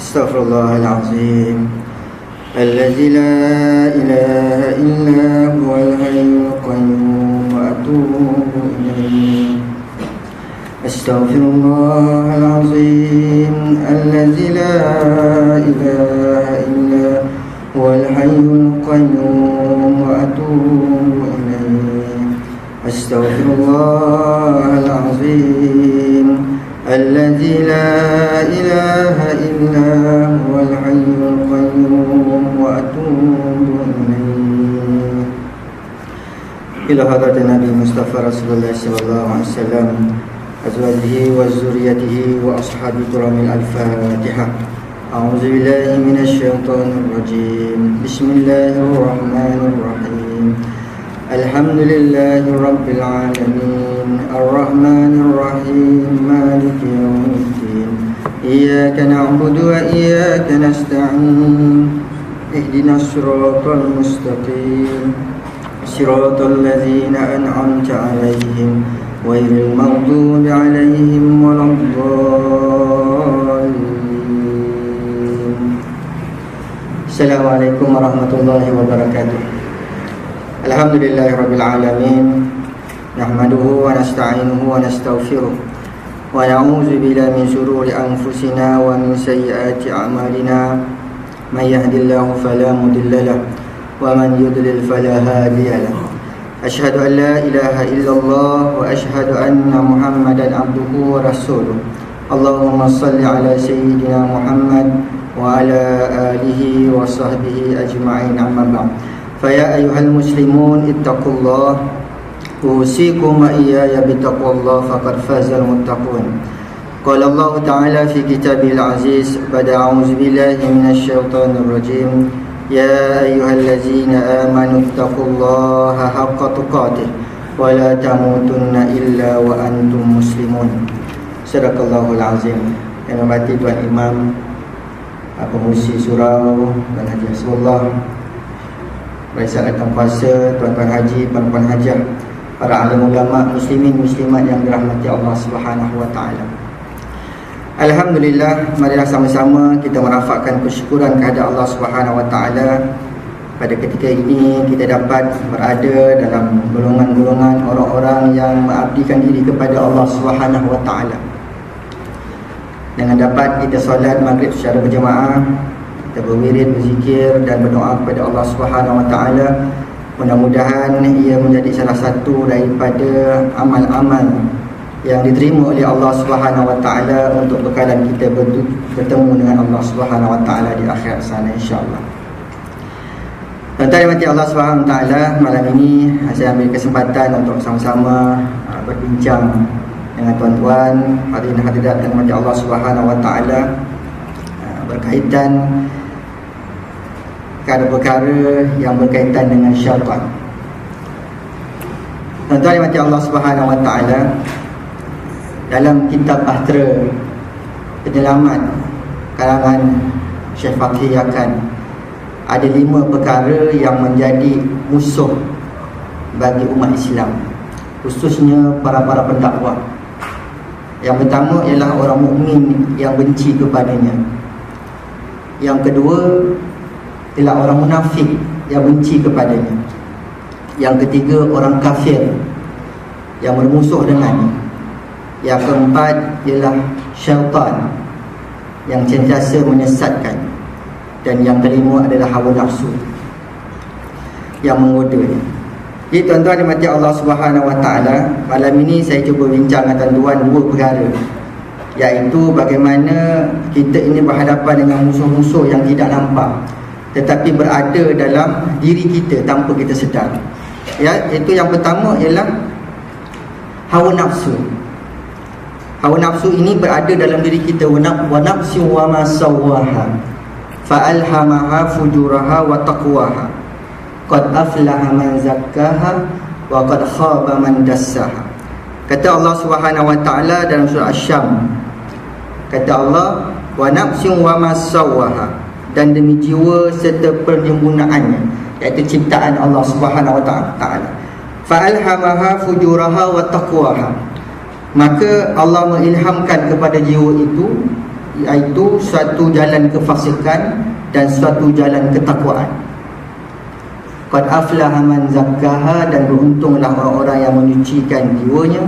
Astaghfirullahalazim. Allazi la ilaha illa huwal hayyul qayyum wa atubu ilaihi. Astaghfirullahalazim. Allazi la ilaha illa huwal hayyul qayyum wa atubu ilaihi. Astaghfirullahalazim. الذي لا إله إلا هو الحي القيوم وأتوب إليه. إلى حضرة النبي المصطفى رسول الله صلى الله عليه وسلم أزواجه وذريته وأصحابه الكرام. الفاتحة. أعوذ بالله من الشيطان الرجيم. بسم الله الرحمن الرحيم. الحمد لله رب العالمين الرحمن الرحيم مالك يوم الدين إياك نعبد وإياك نستعين اهدنا الصراط المستقيم صراط الذين أنعمت عليهم غير المغضوب عليهم ولا الضالين. السلام عليكم ورحمة الله وبركاته. Alhamdulillahirabbil alamin. Nahmaduhu wa nasta'inuhu wa nastaghfiruh wa na'udzu billahi min shururi anfusina wa min sayyiati a'malina. May yahdihillahu fala mudilla lahu wa man yudlil fala hadiya lahu. Asyhadu an la ilaha illallah wa asyhadu anna Muhammadan abduhu wa rasuluh. Allahumma shalli ala sayyidina Muhammad wa ala alihi wa sahbihi ajma'in, amma ba'd. Faya ayyuhal muslimun ittaqullah usikum wa iyaya bittaqwallah faqad fazal muttaqun. Qala Allah Ta'ala fi kitabil aziz ba'da a'udzu billahi minasyaitonir rajim. Ya ayyuhallazina amanu ittaqullaha haqqa tuqatih wa la tamutunna illa wa antum muslimun. Sadaqallahul azim. Yang hormati Tuan Imam, Pengurusi Surau dan Haji Hasbullah, barisan akan puasa, tuan-tuan haji, puan-puan hajah, para alim ulama, muslimin muslimat yang dirahmati Allah Subhanahu wa taala. Alhamdulillah, marilah sama-sama kita merafakkan kesyukuran kepada Allah Subhanahu wa taala. Pada ketika ini kita dapat berada dalam golongan-golongan orang-orang yang mengabdikan diri kepada Allah Subhanahu wa taala. Dengan dapat kita solat maghrib secara berjemaah, kita berwirid, berzikir dan berdoa kepada Allah Subhanahu wa taala. Mudah-mudahan ia menjadi salah satu daripada amal-amal yang diterima oleh Allah Subhanahu wa taala untuk bekalan kita bertemu dengan Allah Subhanahu wa taala di akhirat sana, insya-Allah. Tuan-tuan yang Allah Subhanahu wa taala, malam ini saya ambil kesempatan untuk sama-sama berbincang dengan tuan-tuan hadirin hadirat yang dirahmati Allah Subhanahu wa taala berkaitan perkara-perkara yang berkaitan dengan syaitan. Tuan-tuan yang dirahmati Allah Subhanahu wa taala, dalam kitab Bahtera Penyelamat karangan Syekh Fathi Yakan, ada 5 perkara yang menjadi musuh bagi umat Islam, khususnya para pendakwah. Yang pertama ialah orang mukmin yang benci kepadanya. Yang kedua ialah orang munafik yang benci kepadanya. Yang ketiga orang kafir yang bermusuh dengannya. Yang keempat ialah syaitan yang sentiasa menyesatkan. Dan yang kelima adalah hawa nafsu yang menggodanya. Jadi tuan-tuan dimati Allah Subhanahu wa taala, malam ini saya cuba bincang dengan tuan-tuan 2 perkara, iaitu bagaimana kita ini berhadapan dengan musuh-musuh yang tidak nampak tetapi berada dalam diri kita tanpa kita sedar. Ya, itu yang pertama ialah hawa nafsu. Hawa nafsu ini berada dalam diri kita. Wa nafsu wa ma sawwaha fa alhamaha fujuraha wa taqwaha. Qad aflaha man zakkaha wa qad khaba man dassaha. Kata Allah Subhanahu wa taala dalam surah Asy-Syam, kata Allah, wa nafsin wa ma sawwaha, dan demi jiwa serta penyempurnaannya, iaitu ciptaan Allah Subhanahu wa taala. Fa alhamaha fujuraha wa taqwaha, maka Allah mengilhamkan kepada jiwa itu iaitu suatu jalan kefasikan dan suatu jalan ketakwaan. Qad aflaha man zakkaha, dan beruntunglah orang-orang yang menyucikan jiwanya.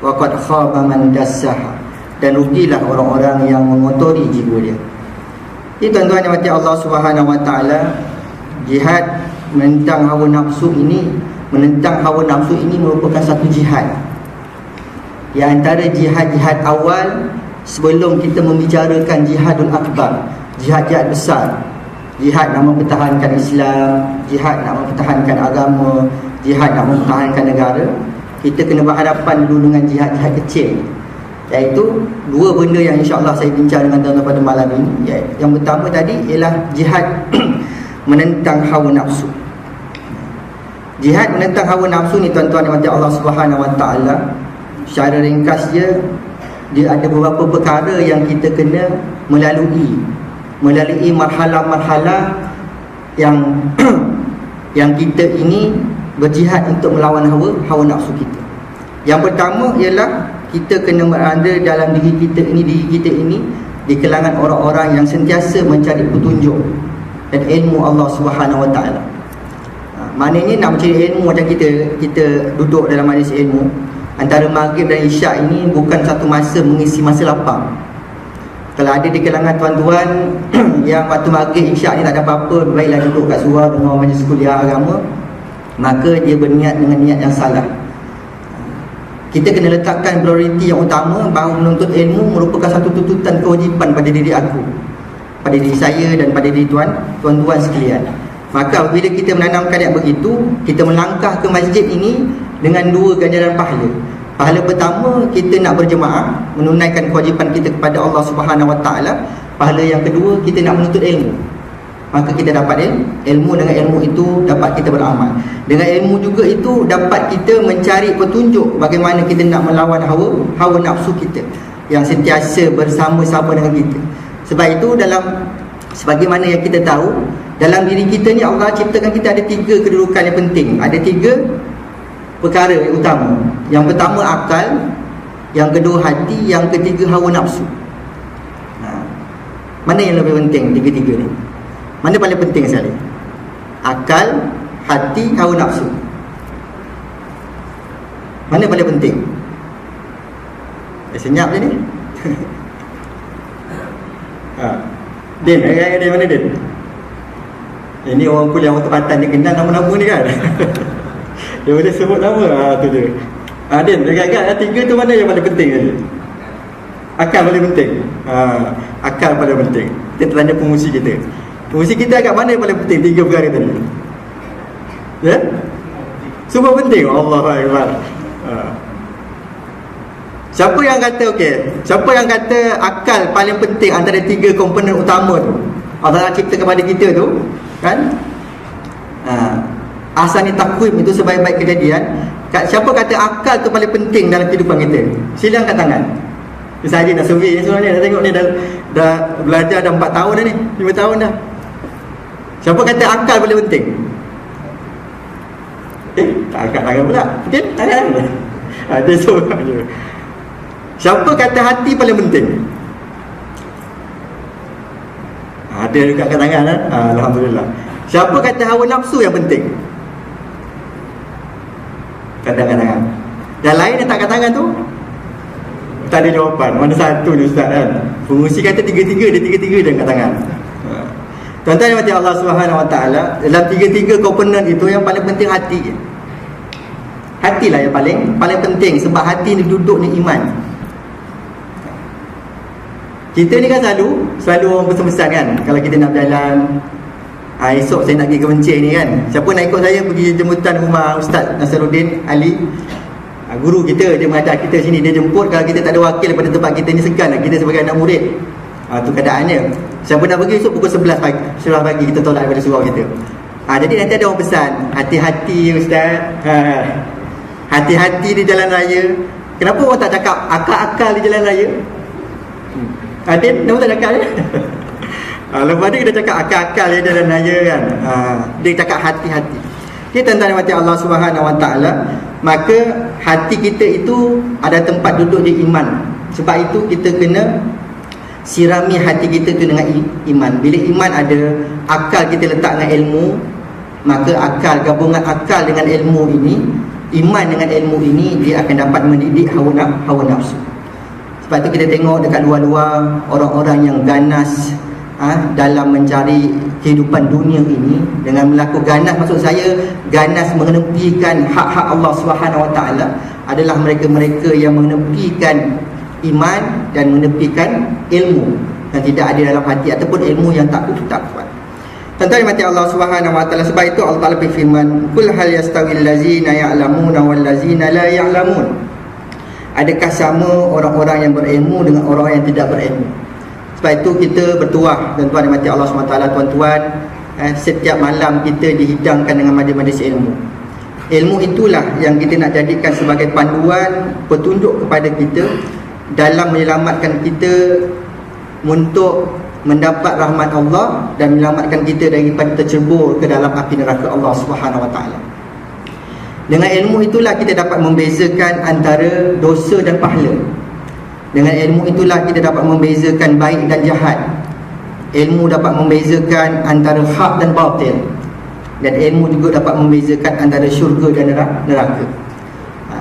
Wa qad khaba man dassaha, dan rugilah orang-orang yang mengotori jiwa dia. Jadi tuan-tuan yang mati Allah Subhanahu Wa Taala, jihad menentang hawa nafsu ini, merupakan satu jihad. Di antara jihad-jihad awal sebelum kita membicarakan jihadul akbar, jihad-jihad besar, jihad nak mempertahankan Islam, jihad nak mempertahankan agama, jihad nak mempertahankan negara, kita kena berhadapan dulu dengan jihad-jihad kecil. Iaitu dua benda yang insya-Allah saya bincang dengan tuan-tuan pada malam ini. Yang pertama tadi ialah jihad menentang hawa nafsu. Jihad menentang hawa nafsu ni tuan-tuan yang mati Allah Subhanahu Wa Taala, secara ringkas dia ada beberapa perkara yang kita kena melalui marhalah-marhalah yang yang kita ini berjihad untuk melawan hawa nafsu kita. Yang pertama ialah kita kena berada dalam diri kita ini di kalangan orang-orang yang sentiasa mencari petunjuk dan ilmu Allah Subhanahu Wa Taala. Maknanya nak mencari ilmu macam kita duduk dalam majlis ilmu, antara maghrib dan isyak ini bukan satu masa mengisi masa lapang. Kalau ada di kalangan tuan-tuan yang waktu maghrib isyak ni tak ada apa-apa, baiklah duduk kat surau dengar majlis kuliah agama, maka dia berniat dengan niat yang salah. Kita kena letakkan prioriti yang utama bahawa menuntut ilmu merupakan satu tuntutan kewajipan pada diri aku, pada diri saya dan pada diri tuan-tuan sekalian. Maka bila kita menanamkan yang begitu, kita melangkah ke masjid ini dengan dua ganjaran pahala. Pahala pertama, kita nak berjemaah menunaikan kewajipan kita kepada Allah Subhanahu Wa Taala. Pahala yang kedua, kita nak menuntut ilmu. Maka kita dapat ilmu, dengan ilmu itu dapat kita beramal. Dengan ilmu juga itu dapat kita mencari petunjuk bagaimana kita nak melawan hawa nafsu kita yang sentiasa bersama-sama dengan kita. Sebab itu sebagaimana yang kita tahu, dalam diri kita ni Allah ciptakan kita ada tiga kedudukan yang penting. Ada tiga perkara yang utama. Yang pertama akal, yang kedua hati, yang ketiga hawa nafsu. Mana yang lebih penting tiga-tiga ni? Mana paling penting sekali? Akal, hati, hawa nafsu. Mana paling penting? Senyap je ni. Din, Din mana Din? Ini orang kuliah orang tempatan dia kenal nama-nama ni kan. Dia boleh sebut nama. Tu dia. Din, dekat-dekat tiga tu mana yang paling penting tadi? Akal paling penting. Akal paling penting. Kita tanya pengusi kita. Pengusi kita agak mana yang paling penting? Tiga perkara tadi. Ya? Semua penting. Allahuakbar. Siapa yang kata siapa yang kata akal paling penting antara tiga komponen utama tu? Allah cipta kepada kita tu, kan? Asal ni takwim itu sebaik-baik kejadian. Siapa kata akal tu paling penting dalam kehidupan kita? Sila angkat tangan. Saya nak survey ni sebenarnya, dah tengok ni dah belajar dah 4 tahun dah ni, 5 tahun dah. Siapa kata akal paling penting? Tak angkat tangan pula. Okey, tangan. Ada seorang je. Siapa kata hati paling penting? Ada dekat angkat tangan lah. Alhamdulillah. Siapa kata hawa nafsu yang penting? Kata angkat tangan. Yang lain yang tak angkat tangan tu tak ada jawapan. Mana satu ni ustaz kan? Pengusi kata tiga-tiga, dia tiga-tiga dia angkat tangan. Tuan-tuan yang mati Allah Subhanahu Wa Taala, dalam tiga-tiga komponen itu yang paling penting hati. Hatilah yang paling penting, sebab hati ni duduk ni iman. Kita ni kan selalu orang pesan-pesan kan, kalau kita nak berjalan, esok saya nak pergi ke Mencing ni kan, siapa nak ikut saya pergi jemputan rumah Ustaz Nasaruddin Ali, guru kita, dia mengajar kita sini, dia jemput. Kalau kita tak ada wakil daripada tempat kita ni, segan lah kita sebagai anak murid. Tu keadaannya. Siapa nak pergi esok pukul 11 pagi kita tolak daripada surau kita. Jadi nanti ada orang pesan, hati-hati Ustaz, hati-hati di jalan raya. Kenapa orang tak cakap akal-akal di jalan raya? Adin, kenapa tak cakap je? Lepas ni kita cakap akal-akal di jalan raya kan. Dia cakap hati-hati. Jadi tuan-tuan yang mati Allah Subhanahu Wa Taala, maka hati kita itu ada tempat duduk di iman. Sebab itu kita kena sirami hati kita tu dengan iman. Bila iman ada, akal kita letak dengan ilmu, maka akal, gabungan akal dengan ilmu ini, iman dengan ilmu ini, dia akan dapat mendidik hawa nafsu. Sebab tu kita tengok dekat luar-luar orang-orang yang ganas dalam mencari kehidupan dunia ini, dengan melakukan ganas, maksud saya ganas menepikan hak-hak Allah SWT, adalah mereka-mereka yang menepikan iman dan menepikan ilmu yang tidak ada dalam hati, ataupun ilmu yang tak kuat. Tuan-tuan yang mati Allah SWT. Sebab itu Allah Ta'ala berfirman, "Qul hal yastawil lazina ya'lamuna wal lazina la ya'lamun." Adakah sama orang-orang yang berilmu dengan orang yang tidak berilmu? Sebab itu kita bertuah, tuan-tuan yang mati Allah SWT, tuan-tuan, setiap malam kita dihidangkan dengan majlis ilmu. Ilmu itulah yang kita nak jadikan sebagai panduan, petunjuk kepada kita dalam menyelamatkan kita untuk mendapat rahmat Allah dan menyelamatkan kita daripada tercebur ke dalam api neraka Allah SWT. Dengan ilmu itulah kita dapat membezakan antara dosa dan pahala. Dengan ilmu itulah kita dapat membezakan baik dan jahat. Ilmu dapat membezakan antara hak dan batil. Dan ilmu juga dapat membezakan antara syurga dan neraka.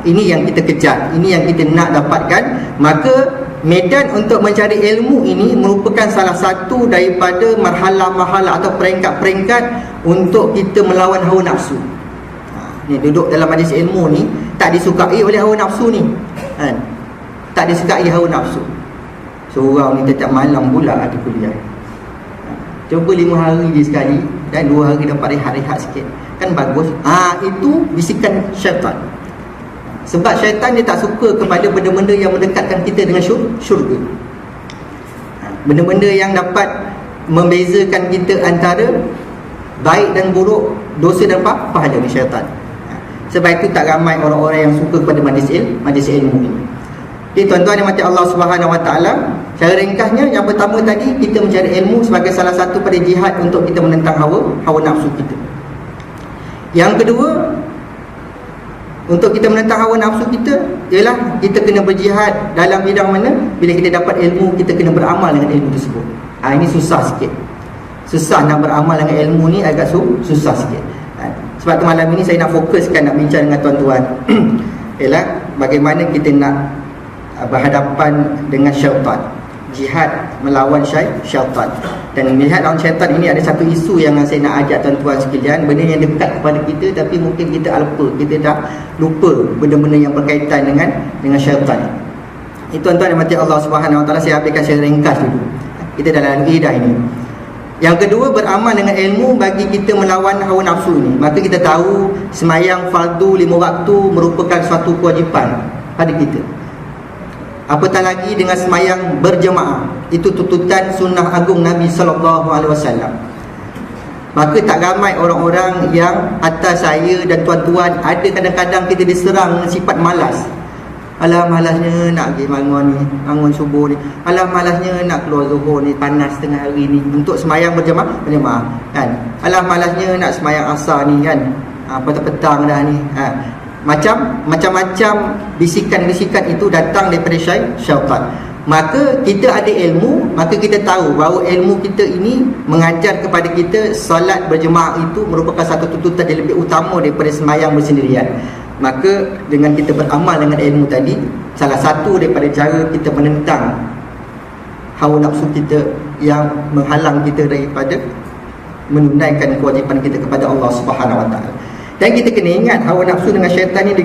Ini yang kita kejar, ini yang kita nak dapatkan. Maka medan untuk mencari ilmu ini merupakan salah satu daripada marhalah-marhalah atau peringkat-peringkat untuk kita melawan hawa nafsu. Ni duduk dalam majlis ilmu ni tak disukai oleh hawa nafsu ni, kan? Tak disukai hawa nafsu. Seorang ni setiap malam pula ada kuliah. Cuba 5 hari je sekali, dan 2 hari dapat rehat-rehat sikit, kan bagus. Itu bisikan syaitan. Sebab syaitan dia tak suka kepada benda-benda yang mendekatkan kita dengan syurga. Benda-benda yang dapat membezakan kita antara baik dan buruk, dosa dan pahala ni syaitan. Sebab itu tak ramai orang-orang yang suka kepada majlis ilmu ini. Jadi tuan-tuan yang mati Allah SWT, cara ringkasnya, yang pertama tadi, kita mencari ilmu sebagai salah satu pada jihad untuk kita menentang hawa nafsu kita. Yang kedua, untuk kita menentang hawa nafsu kita, ialah kita kena berjihad dalam bidang mana? Bila kita dapat ilmu, kita kena beramal dengan ilmu tersebut. Ini susah sikit. Susah nak beramal dengan ilmu ni, agak susah sikit. Sebab tu malam ini saya nak fokuskan, nak bincang dengan tuan-tuan ialah bagaimana kita nak berhadapan dengan syaitan. Jihad melawan syaitan. Dan jihad lawan syaitan ini ada satu isu yang saya nak ajak tuan-tuan sekalian. Benda yang dekat kepada kita, tapi mungkin kita lupa. Kita dah lupa benda-benda yang berkaitan dengan syaitan. Itu tuan-tuan yang mati Allah SWT, saya habiskan secara ringkas dulu. Kita dalam idah ini. Yang kedua, beramal dengan ilmu bagi kita melawan hawa nafsu ni. Maka kita tahu semayang fardu 5 waktu merupakan suatu kewajipan pada kita. Apatah lagi dengan semayang berjemaah, itu tuntutan sunnah agung Nabi SAW. Maka tak ramai orang-orang yang atas saya dan tuan-tuan, ada kadang-kadang kita diserang dengan sifat malas. Alah malasnya nak pergi bangun subuh ni. Alah malasnya nak keluar zuhur ni, panas tengah hari ni, untuk semayang berjemaah kan. Alah malasnya nak semayang asar ni kan, petang-petang dah ni. Macam-macam bisikan-bisikan itu datang daripada syaitan. Maka kita ada ilmu, maka kita tahu bahawa ilmu kita ini mengajar kepada kita solat berjemaah itu merupakan satu tuntutan yang lebih utama daripada semayang bersendirian. Maka dengan kita beramal dengan ilmu tadi, salah satu daripada cara kita menentang hawa nafsu kita yang menghalang kita daripada menunaikan kewajipan kita kepada Allah SWT. Dan kita kena ingat, hawa nafsu dengan syaitan ni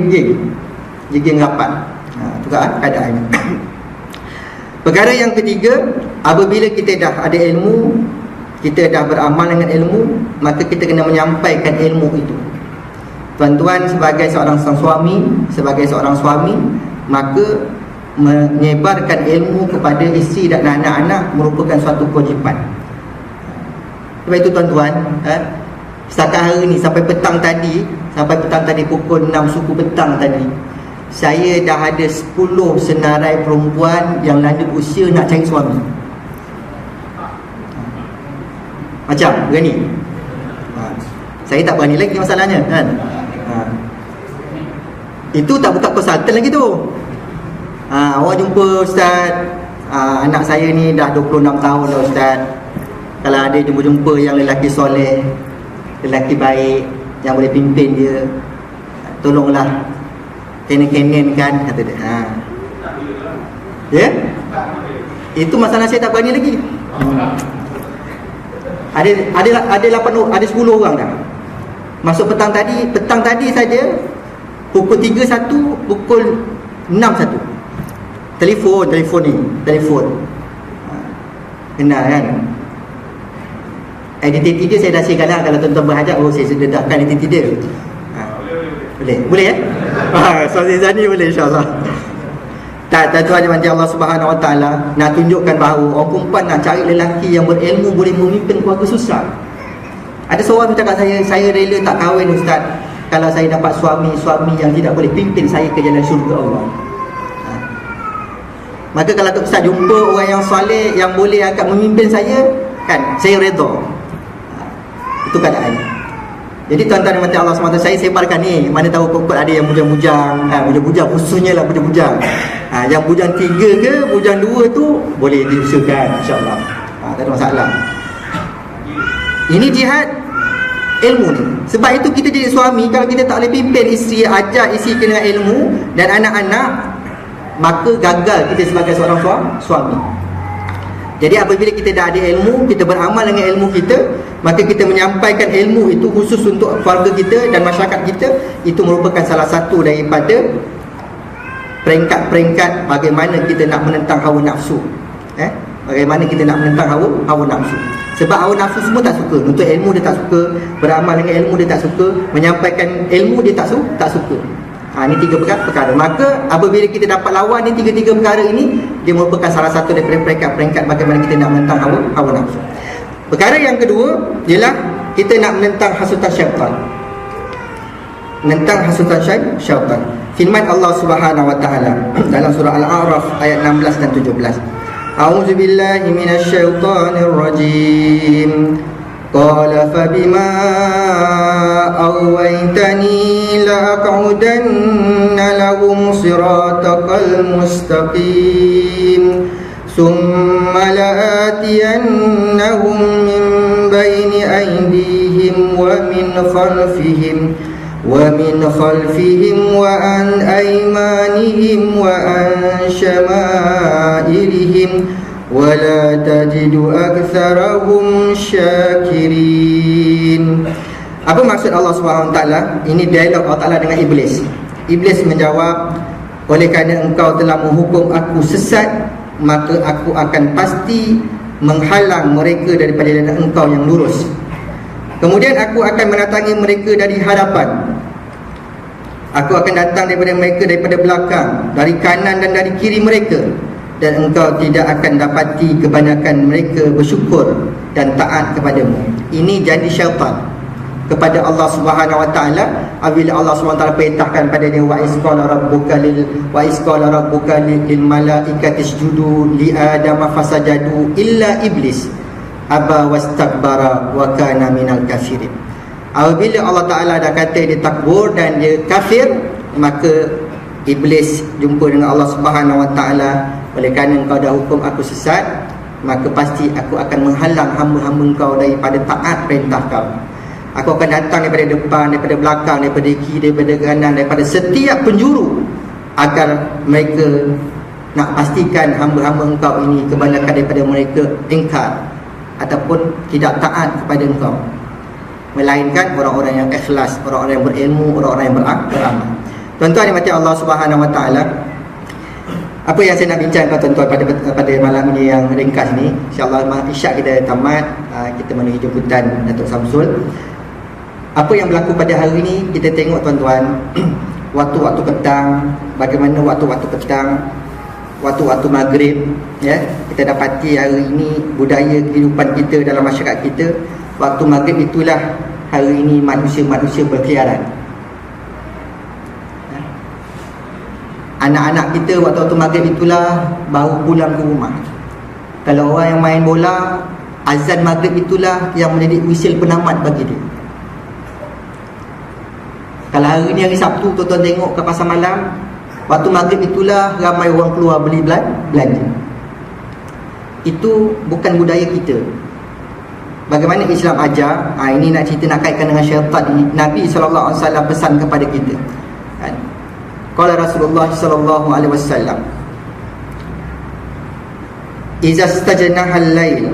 deging rapat. Itu kan keadaannya. Perkara yang ketiga, apabila kita dah ada ilmu, kita dah beramal dengan ilmu, maka kita kena menyampaikan ilmu itu. Tuan-tuan sebagai seorang suami, maka menyebarkan ilmu kepada isteri dan anak-anak merupakan suatu kewajipan. Sebab itu tuan-tuan, setakat hari ni sampai petang tadi pukul 6 suku petang tadi, saya dah ada 10 senarai perempuan yang lanjut usia nak cari suami. Macam berani? Saya tak berani lagi masalahnya kan. Itu tak buka konsultan lagi tu. Awak jumpa ustaz, anak saya ni dah 26 tahun dah Ustaz. Kalau ada jumpa-jumpa yang lelaki soleh, lelaki baik, yang boleh pimpin dia, tolonglah kenen-kenen kan, kata dia. Ya? Itu masalah saya tak berani lagi. Ada 10 orang dah. Masuk petang tadi saja pukul 3.1, pukul 6.1. Telefon ni. Kenal kan? Identiti dia saya dah share lah. Kalau tuan-tuan berhajat, saya sededahkan identiti dia. Boleh ya? Soalan Zani boleh insyaAllah. Tuan-tuan yang Allah Subhanahu Wa Taala nak tunjukkan bahawa orang perempuan nak cari lelaki yang berilmu boleh memimpin keluarga susah. Ada seorang cakap saya rela tak kahwin Ustaz kalau saya dapat suami yang tidak boleh pimpin saya ke jalan syurga Allah. Maka kalau Ustaz jumpa orang yang soleh yang boleh akan memimpin saya, kan, saya redha. Itu keadaan. Jadi tuan-tuan yang mati Allah SWT, saya sebarkan ni. Mana tahu kot ada yang bujang-bujang, bujang-bujang khususnya lah bujang-bujang. Yang bujang 3 ke bujang 2 tu boleh diusahakan insya-Allah. Tak ada masalah. Ini jihad ilmu ni. Sebab itu kita jadi suami, kalau kita tak boleh pimpin isteri, ajar isteri dengan ilmu dan anak-anak, maka gagal kita sebagai seorang suami. Jadi apabila kita dah ada ilmu, kita beramal dengan ilmu kita, maka kita menyampaikan ilmu itu khusus untuk keluarga kita dan masyarakat kita. Itu merupakan salah satu daripada peringkat-peringkat bagaimana kita nak menentang hawa nafsu. Bagaimana kita nak menentang hawa nafsu. Sebab hawa nafsu semua tak suka. Untuk ilmu dia tak suka, beramal dengan ilmu dia tak suka, menyampaikan ilmu dia tak suka. Ini 3 perkara. Maka apabila kita dapat lawan ni 3 perkara ini, dia merupakan salah satu daripada peringkat-peringkat bagaimana kita nak menentang hawa nafsu. Perkara yang kedua ialah kita nak menentang hasutan syaitan. Menentang hasutan syaitan. Firman Allah Subhanahu Wa Taala dalam surah Al-A'raf ayat 16 dan 17. A'udzubillahi minasyaitonir rajim. Qala fabima awaitani la'aq'udanna lahum siratakal mustaqim summa la'atiyannahum min baini aydihim wa min khalfihim wa an aymanihim wa an syama'ilihim wala tajidu aktsarahum syakirin. Apa maksud Allah Subhanahu Wa Taala? Ini dialog Allah Taala dengan iblis. Iblis menjawab, oleh kerana engkau telah menghukum aku sesat, maka aku akan pasti menghalang mereka daripada jalan engkau yang lurus. Kemudian aku akan mendatangi mereka dari hadapan. Aku akan datang daripada mereka daripada belakang, dari kanan dan dari kiri mereka. Dan engkau tidak akan dapati kebanyakan mereka bersyukur dan taat kepadamu. Ini janji syaitan kepada Allah Subhanahu Wa Taala apabila Allah Subhanahu Wa Taala perintahkan pada dia, wa isqala rabbuka lil malaikati isjudu li adama fasajadu illa iblis aba wastakbara wa kana minal kafirin. Apabila Allah Taala dah kata dia takbur dan dia kafir, maka iblis jumpa dengan Allah Subhanahu Wa Taala, oleh kerana engkau dah hukum aku sesat, maka pasti aku akan menghalang hamba-hamba engkau daripada taat perintah kau. Aku akan datang daripada depan, daripada belakang, daripada kiri, daripada kanan, daripada setiap penjuru, agar mereka nak pastikan hamba-hamba engkau ini kebanyakan daripada mereka ingkar ataupun tidak taat kepada engkau, melainkan orang-orang yang ikhlas, orang-orang yang berilmu, orang-orang yang beramal. Tuan-tuan yang mati Allah Subhanahu Wa Taala, apa yang saya nak bincangkan tuan-tuan pada malam ini yang ringkas ni, insya-Allah isyak kita tamat, kita menuju jemputan Datuk Samsul. Apa yang berlaku pada hari ini, kita tengok tuan-tuan, waktu-waktu petang, bagaimana waktu-waktu petang, waktu-waktu maghrib, ya, kita dapati hari ini budaya kehidupan kita dalam masyarakat kita, waktu maghrib itulah hari ini manusia-manusia berkeliaran. Anak-anak kita waktu-waktu maghrib itulah baru pulang ke rumah. Kalau orang yang main bola, azan maghrib itulah yang menjadi whistle penamat bagi dia. Kalau hari ni hari Sabtu, tuan-tuan tengok ke pasar malam, waktu maghrib itulah ramai orang keluar beli belanja. itu bukan budaya kita. Bagaimana Islam ajar, ini nak cerita, nak kaitkan dengan syaitan ini. Nabi SAW pesan kepada kita, kan? Qala Rasulullah SAW, iza stajnahal lail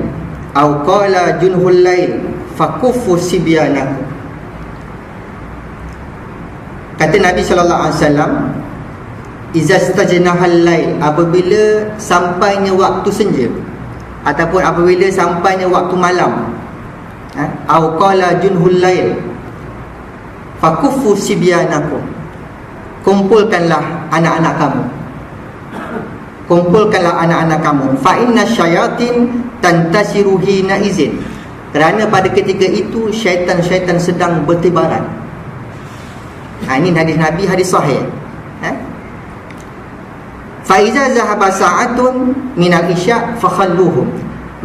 aw qala junhul lail fakuffu sibyanakum. Kata Nabi SAW, iza stajnahal lail, apabila sampainya waktu senja ataupun apabila sampainya waktu malam, aw qala junhul lail fakuffu sibyanakum, kumpulkanlah anak-anak kamu, kumpulkanlah anak-anak kamu, fa inna syayatin tantasiru hina izin, kerana pada ketika itu syaitan-syaitan sedang bertebaran. Ini hadis Nabi, hadis sahih. Fa iza zahaba sa'atun minal isya fakhalluhum,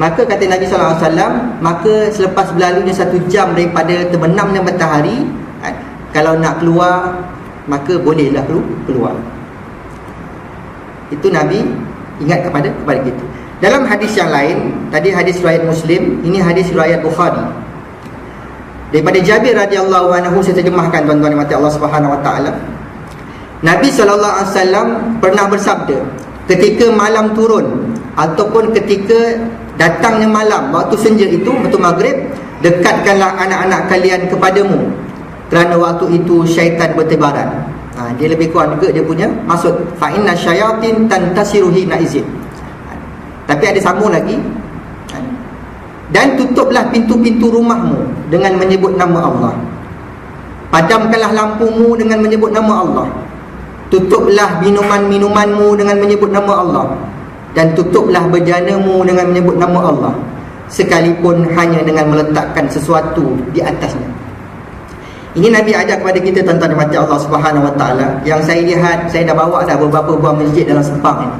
maka kata Nabi SAW, maka selepas berlalunya 1 jam daripada terbenamnya matahari, kalau nak keluar maka bolehlah keluar. Itu Nabi ingat kepada kita. Dalam hadis yang lain, tadi hadis riwayat Muslim, ini hadis riwayat Bukhari. Daripada Jabir radhiyallahu anhu, saya terjemahkan tuan-tuan yang mati Allah Subhanahu wa taala. Nabi SAW pernah bersabda, ketika malam turun ataupun ketika datangnya malam, waktu senja itu, waktu maghrib, dekatkanlah anak-anak kalian kepadamu, kerana waktu itu syaitan bertebaran. Dia lebih kurang juga dia punya maksud, fa inna syayatin tantasiru hina izin. Tapi ada sambung lagi, dan tutuplah pintu-pintu rumahmu dengan menyebut nama Allah, padamkanlah lampumu dengan menyebut nama Allah, tutuplah minuman-minumanmu dengan menyebut nama Allah, dan tutuplah bejanamu dengan menyebut nama Allah, sekalipun hanya dengan meletakkan sesuatu di atasnya. Ini Nabi ajar kepada kita, tuan-tuan dan mati Allah Subhanahu wa taala. Yang saya lihat, saya dah bawa dah beberapa buah masjid dalam Sepang ini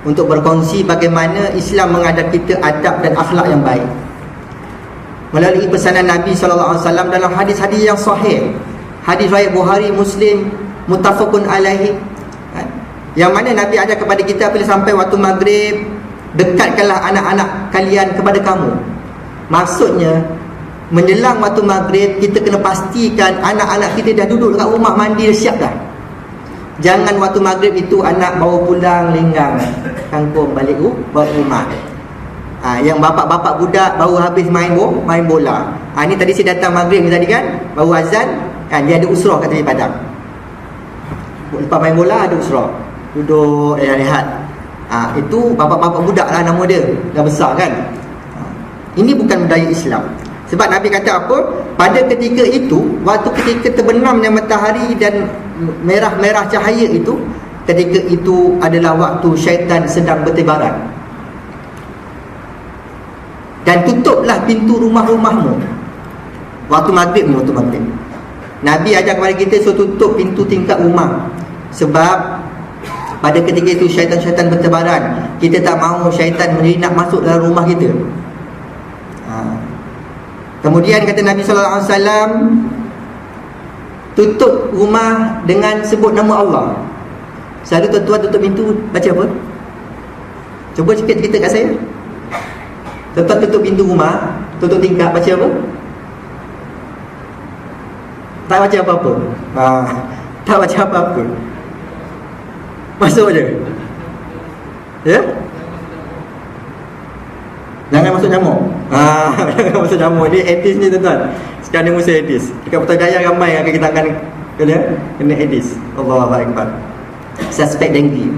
untuk berkongsi bagaimana Islam mengajar kita adab dan akhlak yang baik melalui pesanan Nabi SAW dalam hadis-hadis yang sahih, hadis riwayat Bukhari, Muslim, muttafaqun alaihi, yang mana Nabi ajar kepada kita, bila sampai waktu maghrib, dekatkanlah anak-anak kalian kepada kamu. Maksudnya, menjelang waktu maghrib, kita kena pastikan anak-anak kita dah duduk dekat rumah, mandi dah siap dah. Jangan waktu maghrib itu anak bawa pulang lenggang kangkung balik rumah. Yang bapak-bapak budak baru habis main bola. Ini tadi saya datang maghrib ni tadi kan, baru azan, dia ada usrah kat tepi padang. Lepas main bola ada usrah, duduk rehat. Itu bapak-bapak budak lah nama dia, dah besar kan. Ini bukan budaya Islam. Sebab Nabi kata apa? Pada ketika itu, waktu ketika terbenamnya matahari dan merah-merah cahaya itu, ketika itu adalah waktu syaitan sedang bertebaran. Dan tutuplah pintu rumah-rumahmu waktu maghrib. Nabi ajar kepada kita suruh tutup pintu tingkap rumah. Sebab pada ketika itu syaitan-syaitan bertebaran. Kita tak mahu syaitan nak masuk dalam rumah kita. Kemudian kata Nabi SAW, tutup rumah dengan sebut nama Allah. Selalu tuan-tuan tutup pintu baca apa? Cuba cerita kat saya. Tuan-tuan tutup pintu rumah, tutup tingkap, baca apa? Tak baca apa-apa. Tak baca apa-apa. Masuk je. Ya? Jangan masuk nyamuk. Jangan masuk nyamuk. Ni Aedes ni tuan-tuan. Sekarang ni musim Aedes. Dekat Putrajaya ramai yang kita akan kena Aedes. Allahu Akbar. Suspek dengki.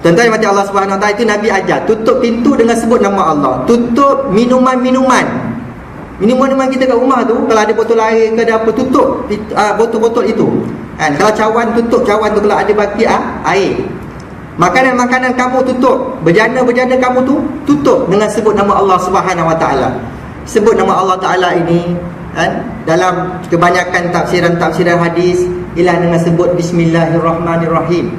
Tuan-tuan yang mati Allah Subhanahu Wa Taala, itu Nabi ajar tutup pintu dengan sebut nama Allah. Tutup minuman-minuman. Minuman-minuman kita kat rumah tu, kalau ada botol air ke ada apa, tutup botol-botol itu. Kalau cawan, tutup cawan tu. Kalau ada baki air. Makanan-makanan kamu tutup. Bejana-bejana kamu tu tutup dengan sebut nama Allah Subhanahu Wa Taala. Sebut nama Allah Taala ini dalam kebanyakan tafsiran hadis ialah dengan sebut Bismillahirrahmanirrahim,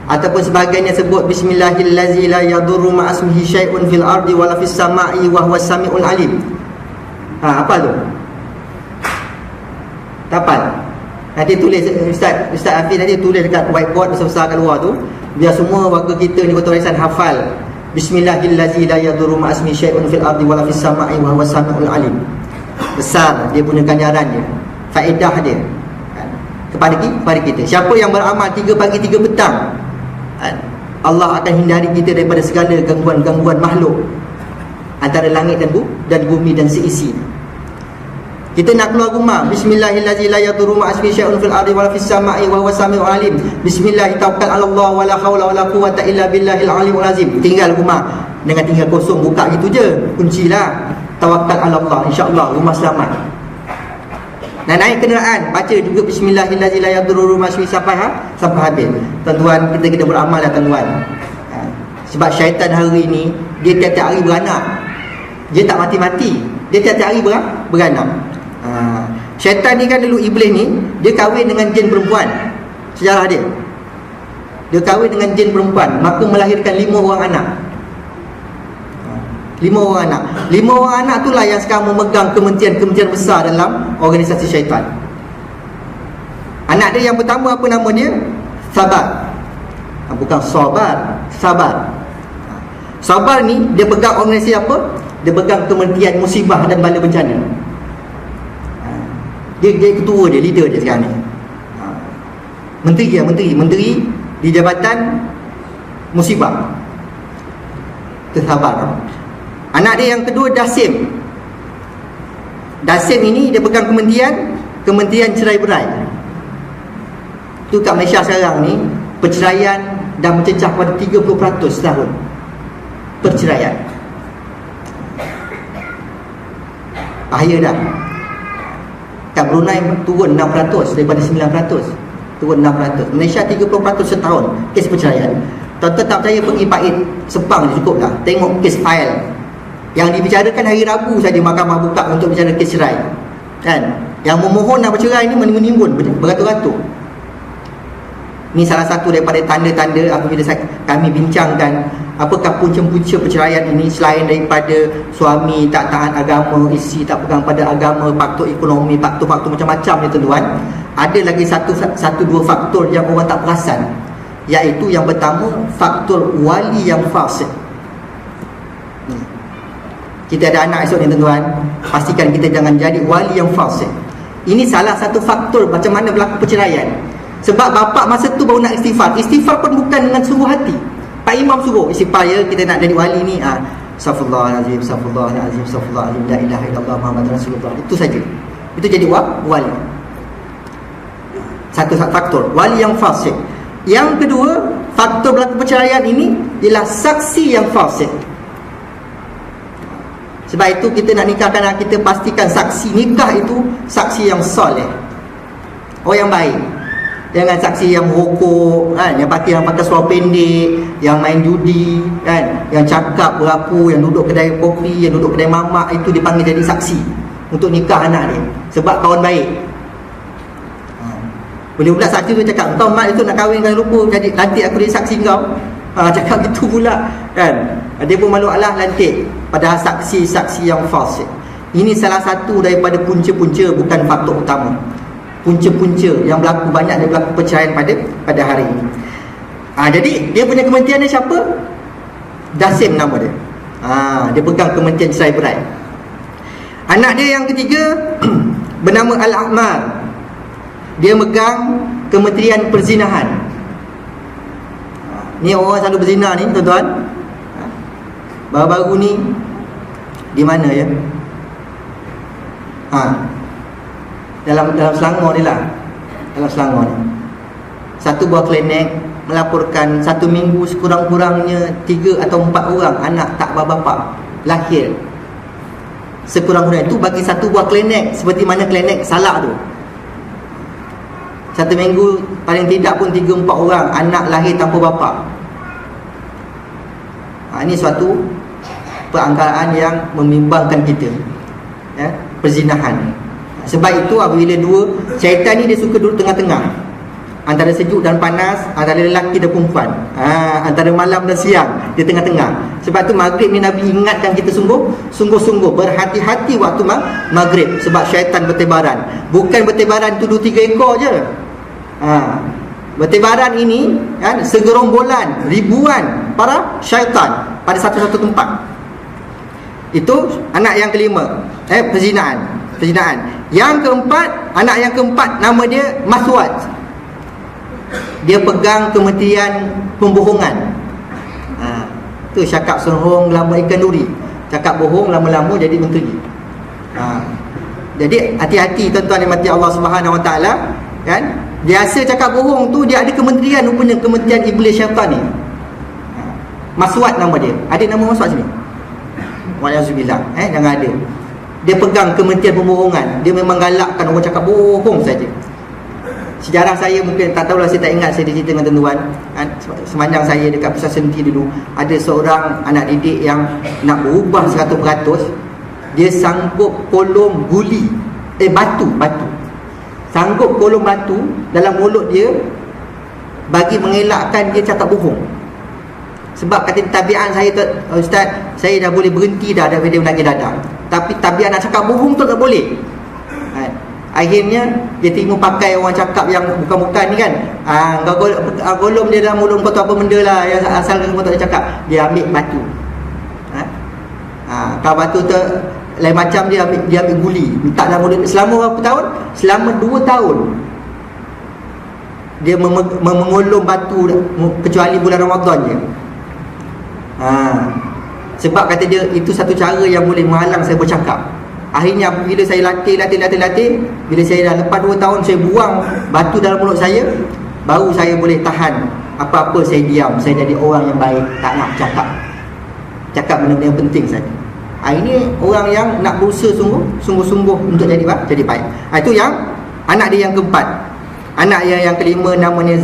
ataupun sebagainya sebut Bismillahillazi la yadurru ma'asmihi syai'un fil ardi wala fis sama'i wa huwas sami'ul alim. Apa tu? Tapal. Nanti tulis Ustaz Hafiz nanti tulis dekat whiteboard besar-besar kat luar tu, biar semua warga kita ni Kota Warisan hafal Bismillahillazi la yadurru ma'asmi syai'un fil ardi wala fis sama'i wa huwas samiul alim. Besar dia punya ganjaran dia, faedah dia kepada kita. Siapa yang beramal 3 pagi 3 petang, Allah akan hindari kita daripada segala gangguan-gangguan makhluk antara langit dan bumi dan seisi. Kita nak keluar rumah, Bismillahillazi la yadurru ma'asmi syai'un fil ardi wala fis sama'i wa huwas samiul alim. Bismillah tawakkal 'ala Allah wala haula wala quwwata illa billahil aliyyil azim. Tinggal rumah dengan tinggal kosong, buka gitu je, kuncilah. Tawakkal 'ala Allah, insya-Allah rumah selamat. Dan naik kenderaan, baca juga Bismillahillazi la yadurru ma'asmi sampai habis. Tuan-tuan, kita kena beramal lah tuan-tuan. Sebab syaitan hari ni dia tiap-tiap hari beranak. Dia tak mati-mati, dia tiap-tiap hari beranak. Syaitan ni kan dulu, iblis ni dia kahwin dengan jin perempuan. Sejarah dia kahwin dengan jin perempuan, maka melahirkan 5 orang anak. 5 orang anak. 5 orang anak itulah yang sekarang memegang kementerian besar dalam organisasi syaitan. Anak dia yang pertama apa nama dia? Sabar. Bukan Sabar, Sabar. Sabar ni dia pegang organisasi apa? Dia pegang kementerian musibah dan bala bencana. Dia ketua dia, leader dia sekarang ni. Menteri di jabatan musibah. Itu Sabar. Anak dia yang kedua Dasim. Dasim ini dia pegang kementerian cerai berai. Tu kat Malaysia sekarang ni perceraian dah mencecah pada 30% setahun. Perceraian. Bahaya dah. Kat Brunei turun 6% daripada 9%. Turun 6%. Malaysia 30% setahun kes perceraian. Tuan-tuan tak percaya, pergi Pahit Sepang cukup dah. Tengok kes file yang dibicarakan hari Rabu saja mahkamah buka untuk bicara kes cerai. Kan? Yang memohon nak bercerai ni menimbun beratus-ratus. Ni salah satu daripada tanda-tanda apabila kami bincangkan apakah punca-punca perceraian ini, selain daripada suami tak taat agama, isteri tak pegang pada agama, faktor ekonomi, faktor-faktor macam-macam ni tuan-tuan. Ada lagi satu dua faktor yang orang tak perasan, iaitu yang pertama faktor wali yang fasik. Kita ada anak esok ni tuan-tuan, pastikan kita jangan jadi wali yang fasik. Ini salah satu faktor macam mana berlaku perceraian. Sebab bapak masa tu baru nak istighfar. Istighfar pun bukan dengan sungguh hati. Pak Imam suruh istighfar ya, kita nak jadi wali ni. Astaghfirullahalazim, astaghfirullahalazim, astaghfirullahalazim, la ilaha illallah Muhammadur Rasulullah. Itu saja. Itu jadi wali. Satu faktor wali yang fasik. Yang kedua, faktor berlaku perceraian ini ialah saksi yang fasik. Sebab itu kita nak nikahkan anak kita, pastikan saksi nikah itu saksi yang soleh, orang yang baik. Jangan saksi yang merokok kan, yang pakai seluar pendek, yang main judi kan, yang cakap berapu, yang duduk kedai kopi, yang duduk kedai mamak, itu dipanggil jadi saksi untuk nikah anak dia. Sebab kawan baik. Boleh pula saksi tu cakap, "Kau mak itu nak kahwin kan lupa, jadi nanti aku jadi saksi kau." Cakap gitu pula kan. Dia pun malu Allah lantik. Padahal saksi-saksi yang fasik. Ini salah satu daripada punca-punca, bukan faktor utama. Punca-punca yang berlaku, banyak dia berlaku perceraian pada hari ini. Jadi dia punya kementerian dia siapa? Dasim nama dia. Dia pegang kementerian cerai berai. Anak dia yang ketiga bernama Al-Ahmar. Dia megang kementerian perzinahan. Ni orang selalu berzina ni tuan-tuan. Baru-baru ni di mana ya? Dalam Selangor ni lah. Dalam Selangor ni, satu buah klinik melaporkan satu minggu sekurang-kurangnya 3 atau 4 orang anak tak berbapak lahir. Sekurang-kurangnya itu bagi satu buah klinik, seperti mana klinik Salak tu. Satu minggu paling tidak pun 3-4 orang anak lahir tanpa bapa. Ini suatu perangkaan yang membimbangkan kita ya, perzinahan. Sebab itu apabila syaitan ni dia suka duduk tengah-tengah, antara sejuk dan panas, antara lelaki dan perempuan, antara malam dan siang, dia tengah-tengah. Sebab tu maghrib ni Nabi ingatkan kita sungguh-sungguh berhati-hati waktu maghrib. Sebab syaitan bertebaran. Bukan bertebaran tu 2-3 ekor je. Bertebaran ini kan, segerombolan, ribuan, para syaitan pada satu-satu tempat. Itu anak yang kelima, perzinaan. Yang keempat, anak yang keempat nama dia Maswad. Dia pegang Kementerian Pembohongan. Tu cakap serong lama ikan duri, cakap bohong lama-lama jadi menteri. Jadi hati-hati tuan-tuan yang mati Allah Subhanahu Wa Taala, kan? Biasa cakap bohong tu dia ada kementerian, rupanya kementerian iblis syaitan ni. Maswad nama dia. Ada nama Maswad sini? Wa'alaikumsalam. Jangan ada. Dia pegang Kementerian Pembohongan. Dia memang galakkan orang cakap bohong saja. Sejarah saya mungkin tak tahulah, saya tak ingat saya cerita dengan tuan-tuan. Sepanjang saya dekat Pusat Senti dulu, ada seorang anak didik yang nak berubah 100%. Dia sanggup kolom guli batu. Sanggup kolom batu dalam mulut dia bagi mengelakkan dia cakap bohong. Sebab kata tabiat saya tu, Ustaz, saya dah boleh berhenti dah daripada dia menagih dadah. Tapi tabiat nak cakap bohong tu tak boleh. Akhirnya dia terima pakai orang cakap yang bukan-bukan ni kan. Golong dia dalam mulut kau tu apa benda lah, yang asal kau tak cakap. Dia ambil batu. Kalau batu tu lain macam, dia ambil guli, letak dalam mulut. Selama berapa tahun? Selama 2 tahun dia mengolom batu, kecuali bulan Ramadan je. Sebab kata dia itu satu cara yang boleh menghalang saya bercakap. Akhirnya bila saya latih, bila saya dah lepas 2 tahun saya buang batu dalam mulut saya, baru saya boleh tahan. Apa-apa saya diam, saya jadi orang yang baik, tak nak cakap benda-benda yang penting saja. Ini orang yang nak berusaha sungguh-sungguh untuk jadi baik. Itu yang anak dia yang keempat. Anak yang kelima namanya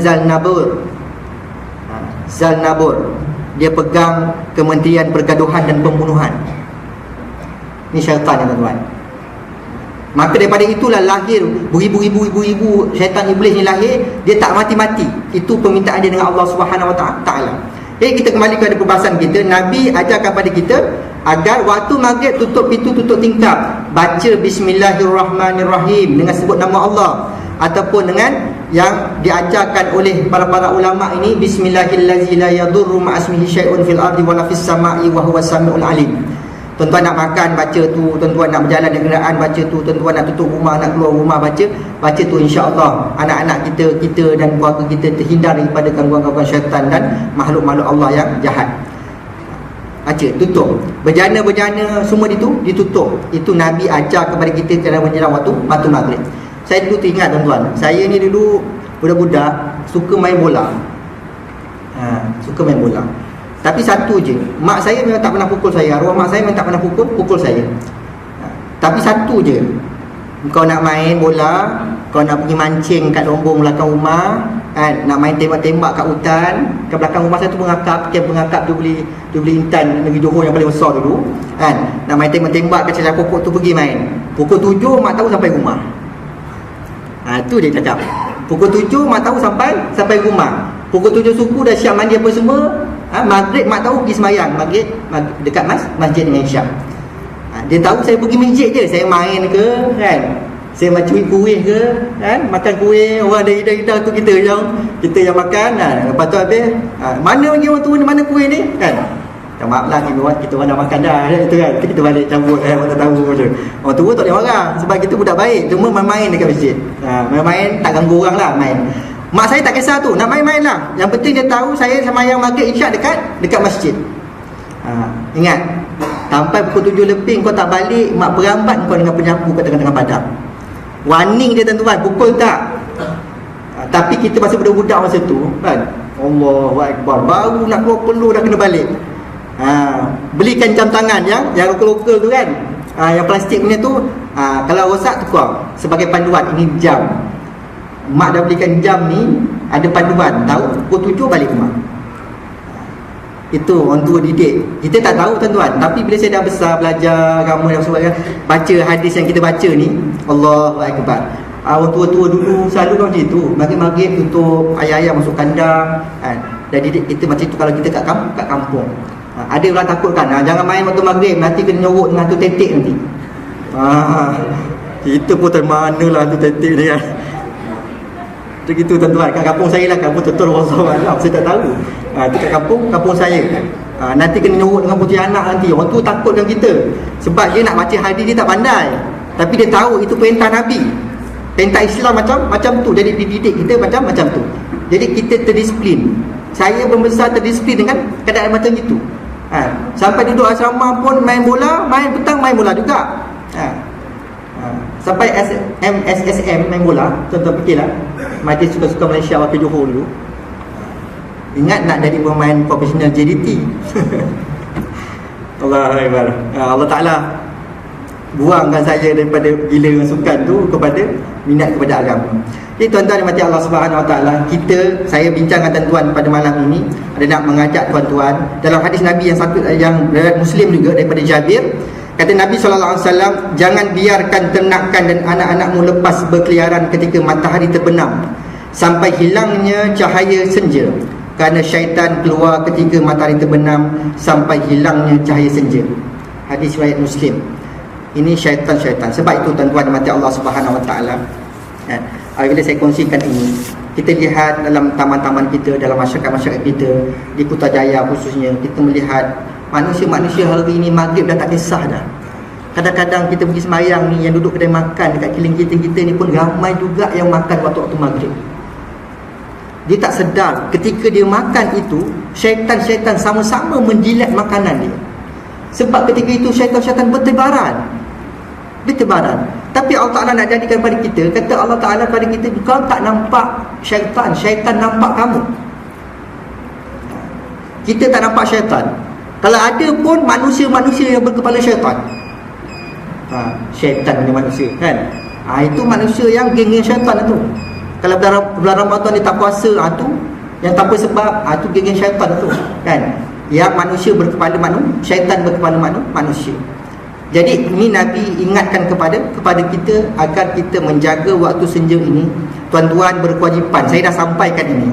Zalnabur. Dia pegang Kementerian Pergaduhan dan Pembunuhan. Ini syaitan yang tuan-tuan. Maka daripada itulah lahir beribu-ribu syaitan iblis ni lahir. Dia tak mati-mati. Itu permintaan dia dengan Allah Subhanahu Wa Taala. Jadi kita kembali kepada perbahasan kita. Nabi ajarkan pada kita agar waktu maghrib tutup pintu, tutup tingkap, baca Bismillahirrahmanirrahim dengan sebut nama Allah, ataupun dengan yang diajarkan oleh para ulama ini, Bismillahillazi la yadurru ma'asmihi syai'un fil ardi wala fis sama'i wa huwas samiul alim. Tuan-tuan nak makan baca tu, tuan-tuan nak berjalan dengan kenderaan baca tu, tuan-tuan nak tutup rumah, nak keluar rumah baca tu, insya-Allah anak-anak kita dan keluarga kita terhindar daripada gangguan-gangguan syaitan dan makhluk-makhluk Allah yang jahat. Baca, tutup. Berjana-berjana semua ditutup. Itu Nabi ajar kepada kita dalam menjelang waktu maghrib. Saya dulu teringat tuan-tuan, saya ni dulu budak-budak suka main bola. Tapi satu je, mak saya memang tak pernah pukul saya. Arwah mak saya memang tak pernah pukul saya. Tapi satu je, kau nak main bola, kau nak pergi mancing kat lombong belakang rumah, kan, nak main tembak-tembak kat hutan, kat belakang rumah saya tu pengakap tu beli intan negeri Johor yang paling besar dulu, kan, nak main tembak-tembak kat celah pokok tu, pergi main. Pukul 7 mak tahu sampai rumah. Tu dia cakap. Pukul 7 mak tahu sampai rumah. Pukul 7 suku dah siap mandi apa semua. Maghrib mak tahu pergi sembahyang maghrib dekat masjid dengan Isyak. Dia tahu saya pergi masjid je, saya main ke, kan, saya macam kuih ke, kan, makan kuih orang dari dah tu kita yang makan. Lepas tu habis, mana lagi orang tua ni, mana kuih ni, kan. Maaf lah, kita orang dah makan dah, itu kan, kita balik cabut, orang tak tahu je. Orang tua tak boleh marah sebab kita budak baik, cuma main-main dekat masjid. Main-main tak ganggu orang lah, main. Mak saya tak kisah tu, nak main-main lah. Yang penting dia tahu saya sembahyang maghrib Isyak dekat masjid. Ingat, sampai pukul 7 lebih kau tak balik, mak berambat kau dengan penyapu kat tengah-tengah padang. Warning dia tuan-tuan, pukul tak. Tapi kita masih budak-budak masa tu, kan. Allahu Akbar, baru nak keluar peluh dah kena balik. Belikan jam tangan yang lokal-lokal tu, kan. Yang plastik punya tu, kalau rosak tukar sebagai panduan, ini jam. Mak dah belikan jam ni, ada panduan, tahu pukul 7 balik rumah. Itu orang tua didik. Kita tak tahu tuan-tuan, tapi bila saya dah besar, belajar agama dan sebagainya, baca hadis yang kita baca ni, Allahu Akbar. Orang tua-tua dulu selalu macam itu, maghrib tutup, ayah-ayah masuk kandang, kan. Dan didik kita macam itu kalau kita kat kampung. Ada orang takut kan, jangan main waktu maghrib, nanti kena nyorok dengan tu tetik nanti. Kita pun tak manalah tu tetik ni, kan. Begitu tuan-tuan, kat kampung saya lah, kampung Tutur Wallahualam, saya tak tahu. Itu kat kampung saya. Nanti kena nyorok dengan putih anak nanti. Orang tu takutkan kita. Sebab dia nak baca hadis, dia tak pandai. Tapi dia tahu itu perintah Nabi. Perintah Islam macam tu. Jadi dididik kita macam tu. Jadi kita terdisiplin. Saya membesar terdisiplin dengan keadaan macam itu. Sampai duduk asrama pun main bola, main petang main bola juga. Sampai SSM main bola. Contoh fikirlah, Majlis Suka-Suka Malaysia waktu Johor dulu. Ingat nak jadi pemain profesional JDT. Allah Ta'ala buangkan saya daripada gila dengan sukan tu kepada minat kepada agama. Jadi tuan-tuan dimati Allah Subhanahu Wa Ta'ala, saya bincang dengan tuan-tuan pada malam ini ada nak mengajak tuan-tuan dalam hadis Nabi yang riwayat Muslim juga daripada Jabir. Kata Nabi SAW, jangan biarkan ternakan dan anak-anakmu lepas berkeliaran ketika matahari terbenam sampai hilangnya cahaya senja, kerana syaitan keluar ketika matahari terbenam sampai hilangnya cahaya senja. Hadis riwayat Muslim. Ini syaitan-syaitan. Sebab itu tuan-tuan dimati Allah Subhanahu Wa Ta'ala, bila saya kongsikan ini, kita lihat dalam taman-taman kita, dalam masyarakat-masyarakat kita di Putrajaya khususnya, kita melihat manusia-manusia hari ini maghrib dah tak kisah dah. Kadang-kadang kita pergi sembahyang ni, yang duduk kedai makan dekat kiling kita ni pun ramai juga yang makan waktu-waktu maghrib. Dia tak sedar ketika dia makan itu, syaitan-syaitan sama-sama menjilat makanan dia. Sebab ketika itu syaitan-syaitan bertebaran. Tapi Allah Ta'ala nak jadikan pada kita, kata Allah Ta'ala pada kita, kau tak nampak syaitan, syaitan nampak kamu. Kita tak nampak syaitan. Kalau ada pun manusia-manusia yang berkepala syaitan. Syaitan ni manusia kan. Itu manusia yang geng-geng syaitan tu. Kalau bulan Ramadan dia tak puasa, tu yang tanpa sebab, tu geng-geng syaitan tu kan. Yang manusia berkepala syaitan berkepala manusia. Jadi ini Nabi ingatkan kepada kita agar kita menjaga waktu senja ini. Tuan-tuan berkewajipan. Saya dah sampaikan ini.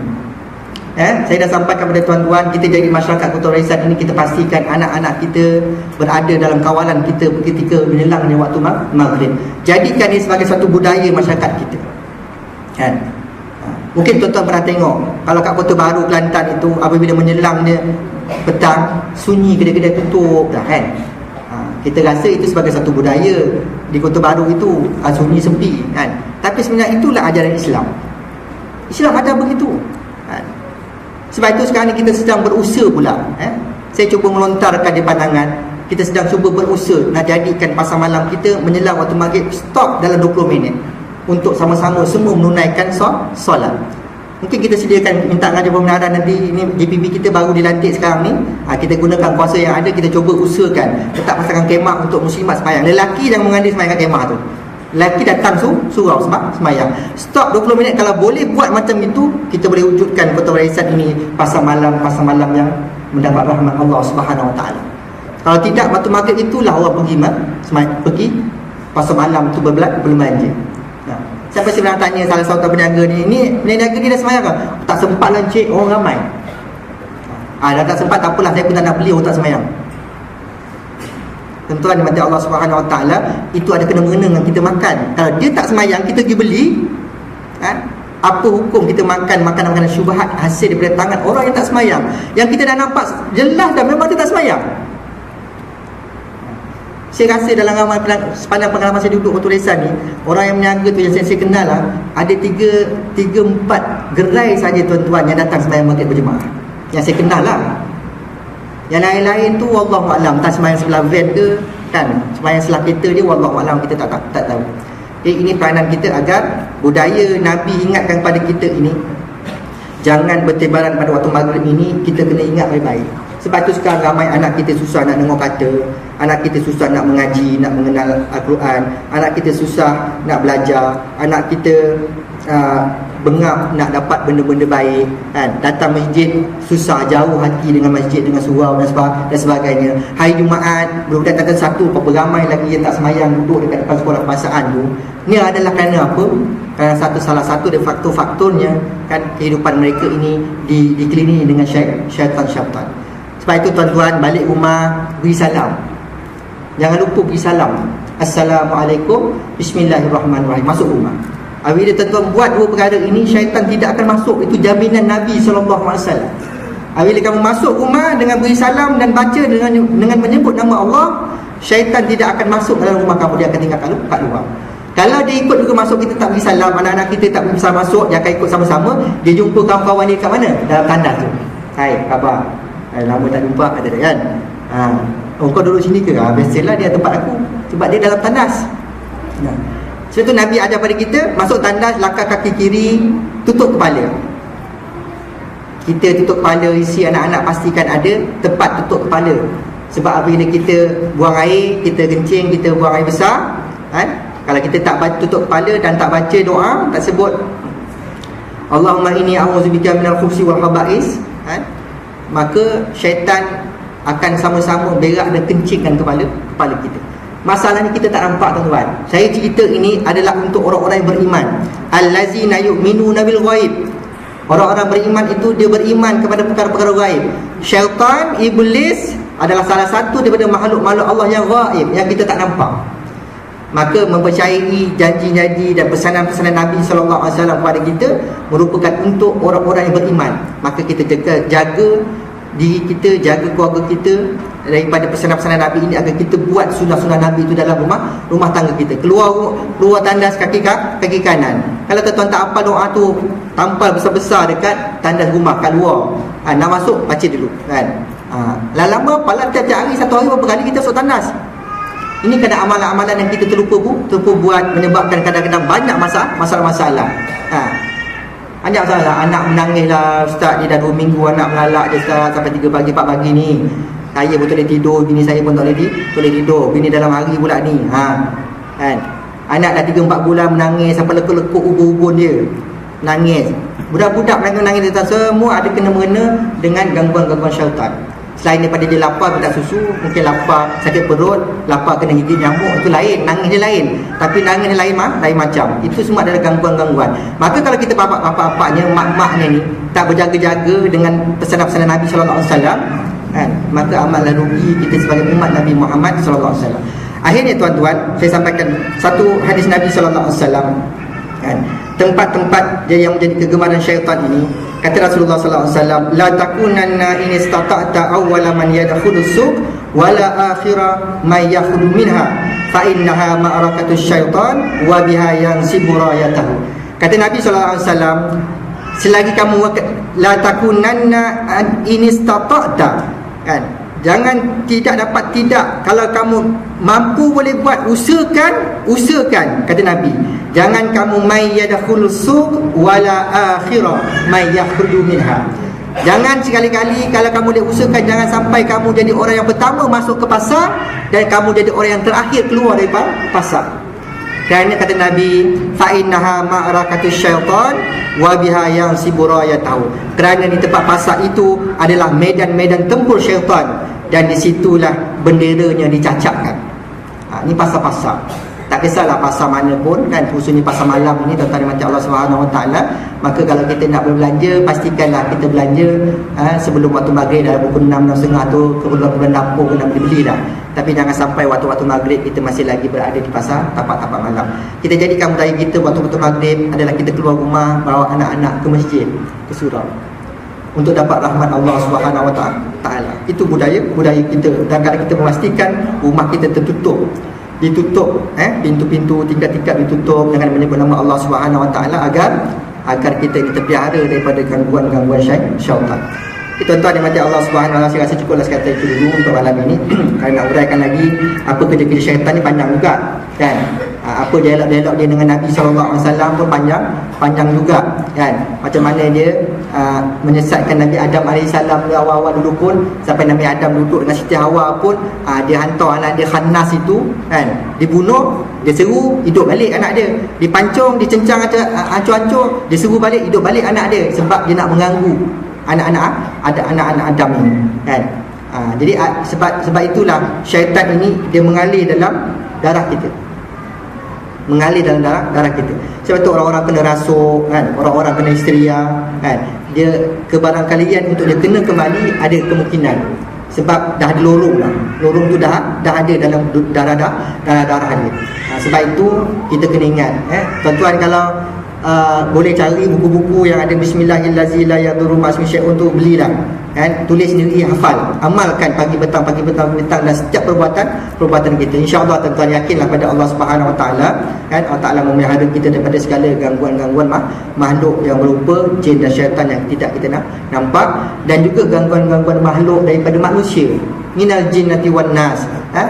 Saya dah sampaikan kepada tuan-tuan, kita jadi masyarakat Kota Warisan ini, kita pastikan anak-anak kita berada dalam kawalan kita ketika menyelangnya waktu maghrib. Jadikan ini sebagai satu budaya masyarakat kita. Mungkin tuan-tuan pernah tengok, kalau kat Kota Baru, Kelantan itu, apabila menyelangnya petang, sunyi, kedai-kedai tutup dah kan. Kita rasa itu sebagai satu budaya di Kota Baru itu, sunyi sepi kan. Tapi sebenarnya itulah ajaran Islam. Islam ada begitu. Sebab itu sekarang ni kita sedang berusaha pula. Saya cuba melontarkan di pandangan, kita sedang cuba berusaha nak jadikan pasar malam kita menjelang waktu maghrib stop dalam 20 minit untuk sama-sama semua menunaikan solat. Mungkin kita sediakan, minta ngajar pembenaran nanti. Ini JPB kita baru dilantik sekarang ni. Kita gunakan kuasa yang ada, kita cuba usahakan letak pasangan kemah untuk muslimat sembahyang. Lelaki jangan mengandil sembahyang kat kemah tu. Lelaki datang surau sembahyang. Stop 20 minit. Kalau boleh buat macam itu, kita boleh wujudkan Kota Warisan ini pasar malam yang mendapat rahmat Allah Subhanahu Wa Ta'ala. Kalau tidak, waktu maghrib itulah orang pergi pasar malam tu berbelanja. Siapa saya pernah tanya salah satu peniaga ni peniaga ni dah sembahyang ke? Tak sempat lah cik, orang ramai. Dah tak sempat, tak apalah, saya pun tak nak beli, orang tak sembahyang. Tuan-tuan dimati Allah Subhanahu Wa Ta'ala, itu ada kena-mengena dengan kita makan. Kalau dia tak sembahyang, kita pergi beli, apa hukum kita makan makanan-makanan syubhat hasil daripada tangan orang yang tak sembahyang, yang kita dah nampak jelas dah memang dia tak sembahyang. Saya rasa dalam sepanjang pengalaman saya duduk Kota Warisan ni, orang yang meniaga tu yang saya kenal lah, ada 3-4 gerai saja tuan-tuan yang datang sembahyang maghrib berjemaah, yang saya kenal lah. Yang lain-lain tu wallahualam, tak sembahyang sebelah van ke kan, sembahyang sebelah kereta dia, wallahualam, kita tak tahu. Jadi ini peranan kita agar budaya Nabi ingatkan pada kita ini, jangan bertebaran pada waktu maghrib ini, kita kena ingat baik-baik. Sebab tu sekarang ramai anak kita susah nak dengar kata, anak kita susah nak mengaji, nak mengenal Al-Quran, anak kita susah nak belajar, anak kita bengap nak dapat benda-benda baik kan. Datang masjid susah, jauh hati dengan masjid, dengan surau dan sebagainya. Hari Jumaat budak datang satu, berapa ramai lagi yang tak semayang duduk dekat depan sekolah kebangsaan tu. Ini adalah kerana apa? Kerana salah satu dari faktor-faktornya kan, kehidupan mereka ini dikelilingi dengan syaitan-syaitan. Sebab itu tuan-tuan, balik rumah beri salam. Jangan lupa beri salam. Assalamualaikum, bismillahirrahmanirrahim. Masuk rumah. Apabila tuan-tuan buat dua perkara ini, syaitan tidak akan masuk. Itu jaminan Nabi SAW. Apabila kamu masuk rumah dengan beri salam dan baca dengan menyebut nama Allah, syaitan tidak akan masuk dalam rumah kamu. Dia akan tinggal kat luar. Kalau dia ikut juga masuk, kita tak beri salam, anak-anak kita tak bisa masuk, dia akan ikut sama-sama. Dia jumpa kawan-kawan dia kat mana? Dalam tandas tu. Hai, khabar? Lama tak jumpa, kata dia kan. Kau duduk sini ke? Biasalah dia tempat aku. Sebab dia dalam tandas. Sebab tu Nabi ajar pada kita, masuk tandas, langkah kaki kiri, tutup kepala. Kita tutup kepala, isi anak-anak pastikan ada tempat tutup kepala. Sebab apabila kita buang air, kita kencing, kita buang air besar, kalau kita tak tutup kepala dan tak baca doa, tak sebut Allahumma inni a'udzubika minal khubuthi wal khaba'is, maka syaitan akan sama-sama berak dan kencingkan kepala kita. Masalahnya kita tak nampak, tuan-tuan. Saya cerita ini adalah untuk orang-orang yang beriman. Allazina yu'minuna bil ghaib. Orang-orang beriman itu dia beriman kepada perkara-perkara ghaib. Syaitan, iblis adalah salah satu daripada makhluk-makhluk Allah yang ghaib, yang kita tak nampak. Maka mempercayai janji-janji dan pesanan-pesanan Nabi SAW kepada kita merupakan untuk orang-orang yang beriman. Maka kita jaga diri kita, jaga keluarga kita daripada pesanan-pesanan Nabi ini, agar kita buat sunnah-sunnah Nabi itu dalam rumah tangga kita. Keluar tandas kaki kanan. Kalau tuan-tuan tak hafal doa tu, tampal besar-besar dekat tandas rumah kat luar. Nak masuk, baca dulu kan. Lama apalah, tiap-tiap hari, satu hari berapa kali kita masuk tandas. Ini kadang amalan-amalan yang kita terlupa buat, menyebabkan kadang-kadang banyak masalah-masalah. Banyak masalah. Anak menangis lah, ustaz, dia dah 2 minggu anak melalak dia, ustaz, sampai 3 pagi 4 pagi ni. Saya pun tak boleh tidur, bini saya pun tak boleh tidur. Bini dalam hari pula ni. Kan? Anak dah 3-4 bulan menangis sampai lekuk-lekuk ubun-ubun dia. Nangis. Budak-budak menangis dia, semua ada kena-mengena dengan gangguan-gangguan syaitan. Selain daripada dia lapar minta susu, mungkin lapar sakit perut, lapar kena gigit nyamuk, itu lain, nangis dia lain. Tapi nangis dia lain macam. Itu semua adalah gangguan-gangguan. Maka kalau kita bapak-bapaknya, mak-maknya ni tak berjaga-jaga dengan pesanan-pesanan Nabi SAW, kan, maka amatlah rugi kita sebagai umat Nabi Muhammad SAW. Akhirnya tuan-tuan, saya sampaikan satu hadis Nabi SAW, kan, tempat-tempat yang menjadi kegemaran syaitan ini. Kata Rasulullah SAW, la takunanna in istata'ta awwala man yadkhulu suq wala akhira man yakhruju minha fa innaha ma'rakatus syaitan wa biha yansibu rayatahu. Kata Nabi SAW, selagi kamu la takunanna in istata'ta, kan, jangan kalau kamu mampu boleh buat, usahakan, kata Nabi, jangan kamu may yadkhulu suq wala akhira may yakhruju minha. Jangan sekali-kali, kalau kamu boleh usahakan, jangan sampai kamu jadi orang yang pertama masuk ke pasar dan kamu jadi orang yang terakhir keluar daripada pasar. Kerana kata Nabi, fa innaha ma'rakatus syaitan wa biha yansibu rayatahu. Kerana di tempat pasar itu adalah medan-medan tempur syaitan, dan disitulah benderanya dicacapkan. Ini pasar-pasar. Tak kisahlah pasar mana pun, kan, khususnya pasar malam ini, tuan-tuan dimati Allah SWT. Maka kalau kita nak berbelanja, pastikanlah kita belanja sebelum waktu maghrib, dalam pukul 6:30 tu, keperluan dapur kena beli dah. Tapi jangan sampai waktu-waktu maghrib kita masih lagi berada di pasar, tapak-tapak malam. Kita jadikan budaya kita waktu-waktu maghrib adalah kita keluar rumah, bawa anak-anak ke masjid, ke surau, untuk dapat rahmat Allah SWT. Itu budaya kita. Dan kalau kita memastikan rumah kita ditutup, pintu-pintu, tingkap-tingkap ditutup dengan menyebut nama Allah SWT, agar kita ini terpelihara daripada gangguan-gangguan syaitan. Tuan-tuan dimati Allah SWT, saya rasa cukuplah sekata itu dulu untuk malam ini. Kalau nak uraikan lagi apa kerja-kerja syaitan ni panjang juga, kan. Apa dialog-dialog dia dengan Nabi SAW pun panjang juga, kan. Macam mana dia menyesatkan Nabi Adam AS awal-awal dulu pun, sampai Nabi Adam duduk dengan Siti Hawa pun, dia hantar anak dia Khannas itu, kan, dibunuh, dia seru, hidup balik anak dia, dipancung, dicencang, hancur-hancur, dia seru balik, hidup balik anak dia, sebab dia nak mengganggu anak-anak Adam ini, kan. Jadi sebab itulah syaitan ini dia mengalir dalam darah kita, Sebab tu orang-orang kena rasuk, kan, orang-orang kena histeria, kan, dia kebarangkalian untuk dia kena kembali ada kemungkinan. sebab dah ada lorong dah. Lorong tu dah ada dalam darah dia. Sebab itu kita kena ingat, tuan-tuan, kalau boleh cari buku-buku yang ada Bismillahirrahmanirrahim untuk belilah, tulis sendiri, hafal, amalkan pagi petang dan setiap perbuatan kita. InsyaAllah tuan-tuan yakinlah pada Allah Subhanahu Wa Taala, Allah Taala memelihara kita daripada segala gangguan-gangguan makhluk yang berupa jin dan syaitan yang tidak kita nak nampak, dan juga gangguan-gangguan makhluk daripada manusia, minal jinnati wan nas.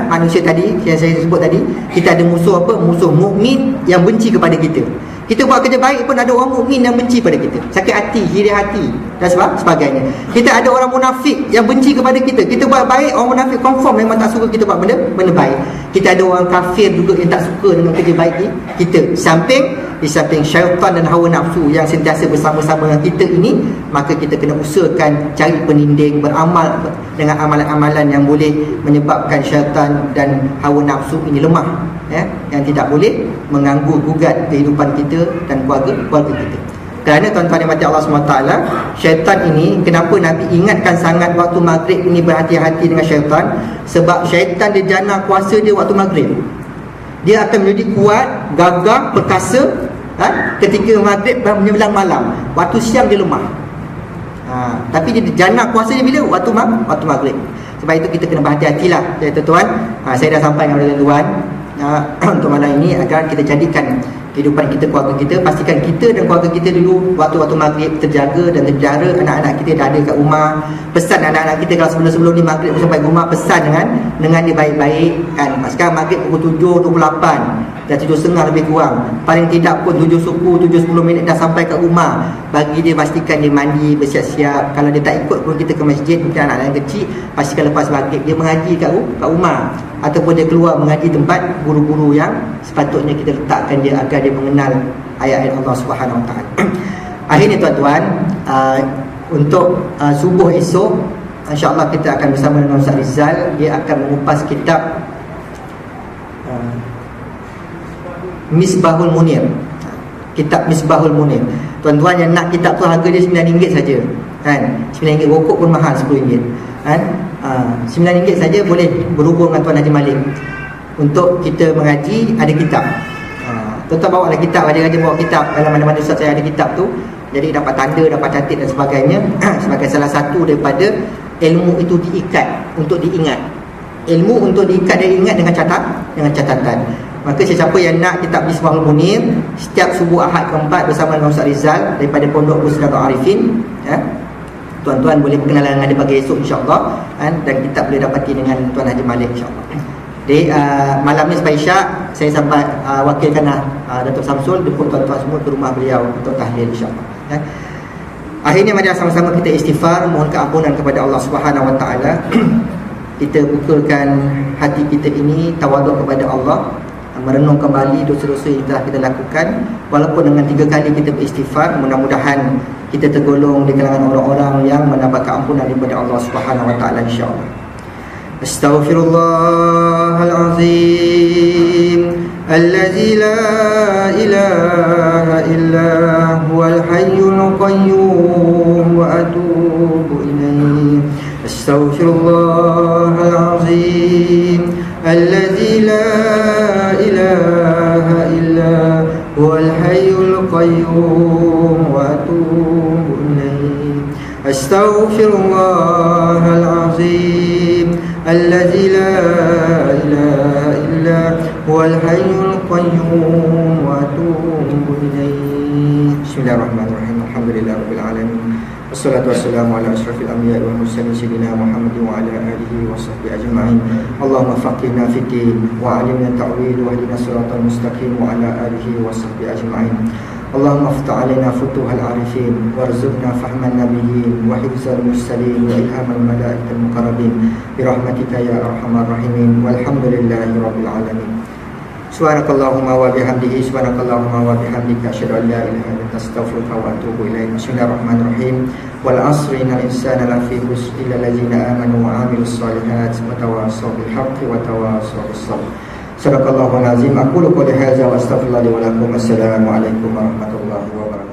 Manusia tadi yang saya sebut tadi, kita ada musuh apa? Musuh mukmin yang benci kepada kita. Kita buat kerja baik pun ada orang mukmin yang benci pada kita, sakit hati, iri hati dan sebagainya. Kita ada orang munafik yang benci kepada kita. Kita buat baik, orang munafik confirm memang tak suka kita buat benda baik. Kita ada orang kafir juga yang tak suka dengan kerja baik kita. Di samping syaitan dan hawa nafsu yang sentiasa bersama-sama dengan kita ini, maka kita kena usahakan cari peninding, beramal dengan amalan-amalan yang boleh menyebabkan syaitan dan hawa nafsu ini lemah, yang tidak boleh mengganggu gugat kehidupan kita dan keluarga kita. Kerana tuan-tuan yang mati Allah SWT, syaitan ini, kenapa Nabi ingatkan sangat waktu maghrib ini berhati-hati dengan syaitan? Sebab syaitan dia jana kuasa dia waktu maghrib. Dia akan menjadi kuat, gagah, perkasa ketika maghrib menjelang malam. Waktu siang dia lemah. Tapi dia jana kuasa dia bila? Waktu maghrib. Sebab itu kita kena berhati-hatilah, tuan-tuan. Saya dah sampai dengan tuan-tuan untuk malam ini, agar kita jadikan kehidupan kita, keluarga kita, pastikan kita dan keluarga kita dulu waktu-waktu maghrib terjaga dan terpelihara. Anak-anak kita dah ada kat rumah, pesan anak-anak kita kalau sebelum ni maghrib sampai rumah, pesan dengan dia baik-baik, sekarang maghrib pukul 7.28 dah 7.30 lebih kurang, paling tidak pun 7 suku 7-10 minit dah sampai kat rumah. Bagi dia, pastikan dia mandi, bersiap-siap. Kalau dia tak ikut pun kita ke masjid, mungkin anak-anak yang kecil, pastikan lepas maghrib dia mengaji kat rumah, ataupun dia keluar mengaji tempat guru-guru yang sepatutnya kita letakkan dia, agar dia mengenal ayat-ayat Allah Subhanahu Wa Taala. Akhirnya tuan-tuan, untuk subuh esok, insya-Allah kita akan bersama dengan Ustaz Rizal. Dia akan mengupas kitab Misbahul Munir. Kitab Misbahul Munir. Tuan-tuan yang nak kitab tu, harga dia RM9 saja. RM9, rokok pun mahal RM10. RM9 saja boleh berhubung dengan Tuan Haji Malik untuk kita mengaji. Ada kitab, tuan-tuan bawa lah kitab, raja-raja bawa kitab. Dalam mana-mana ustaz saya ada kitab tu, jadi dapat tanda, dapat catat dan sebagainya. Sebagai salah satu daripada ilmu itu diikat untuk diingat. Ilmu untuk diikat dan diingat dengan catatan. Maka sesiapa yang nak kitab Misbahul Munir, setiap subuh Ahad keempat bersama dengan Ustaz Rizal daripada Pondok Pusdatul Arifin, tuan-tuan boleh berkenalan dengan dia pagi esok insya-Allah, dan kita boleh dapati dengan Tuan Haji Malik insya-Allah. Jadi malam ni sampai Isyak, saya sampai wakilkan Datuk Samsul jemput tuan-tuan semua ke rumah beliau untuk tahlil insya-Allah. Akhirnya mari sama-sama kita istighfar, mohon keampunan kepada Allah Subhanahu Wa Taala. Kita bukakan hati kita ini, tawaduk kepada Allah, merenung kembali dosa-dosa yang telah kita lakukan. Walaupun dengan 3 kali kita beristighfar, mudah-mudahan kita tergolong di kalangan orang-orang yang mendapat keampunan daripada Allah Subhanahu Wa Taala insya-Allah. Astaghfirullahalazim allazi la ilaha illa huwal hayyul qayyum wa atubu ilaih. Astaghfirullahalazim allazi la ilaha illa huwal hayyul qayyum wa atubu ilaih. Astaghfirullahalazim allazi la ilaha illa huwal hayyul qayyum wa atubu ilaih. Bismillahirrahmanirrahim. Alhamdulillahirabbil alamin. Wassalatu wassalamu ala asyrafil anbiya'i wal mursalin sayyidina Muhammadin wa ala alihi wa sahbihi ajma'in. Allahumma faqihna fid din wa 'allimna ta'wil wa hdina siratal mustaqim wa ala alihi wa sahbihi ajma'in. Allahumma aftah 'alaina futuhal 'arifin warzuqna fahman nabiyyin wa hifzal mursalin wa ilhamal malaikatil muqarrabin bi rahmatika ya arhamar rahimin. Walhamdulillahi rabbil alamin. Subhanakallahumma wa bihamdihi, subhanakallahumma wa bihamdika, asyhadu an la ilaha illa anta, astaghfiruka wa atubu ilaik. Bismillahirrahmanirrahim. Wal 'asri innal insana lafi khusr illa allazina amanu wa 'amilus solihat wa tawassaw bil haqqi wa tawassaw bis sabr. Sadaqallahul azim. Aqulu qouli hadza wa astaghfirullahi wa lakum. Assalamu alaikum warahmatullahi wabarakatuh.